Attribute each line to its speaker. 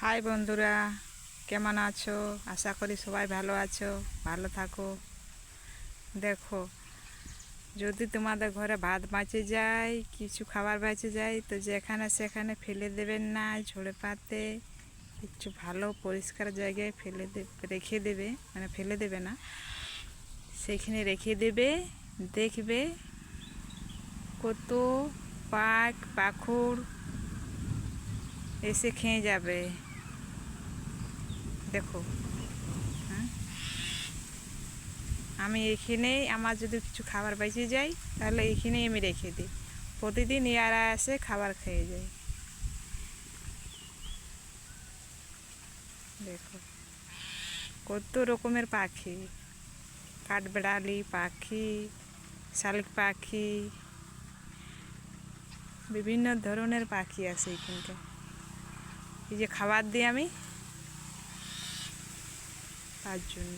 Speaker 1: High বন্ধুরা, কেমন আছো? আশা করি সবাই ভালো আছো, ভালো থাকো। দেখো, যদি তোমাদের ঘরে ভাত বাঁচে যায়, কিছু খাবার বেঁচে যায়, তো যেখানে সেখানে ফেলে দেবেন না। ঝোড়ে পাতে কিছু ভালো পরিষ্কার জায়গায় রেখে দেবে, মানে ফেলে দেবে না, সেখানে রেখে দেবে। দেখবে কত পাখর এসে খেয়ে যাবে। দেখো, হ্যাঁ, আমি এখানেই, আমার যদি কিছু খাবার বেঁচে যায় তাহলে এখানেই আমি রেখে দিই। প্রতিদিন ইয়ারা এসে খাবার খেয়ে যায়। দেখো কত রকমের পাখি, কাঠবেড়ালি পাখি, শালিক পাখি, বিভিন্ন ধরনের পাখি আছে এখানকার। এই যে খাবার দিই আমি তার জন্য।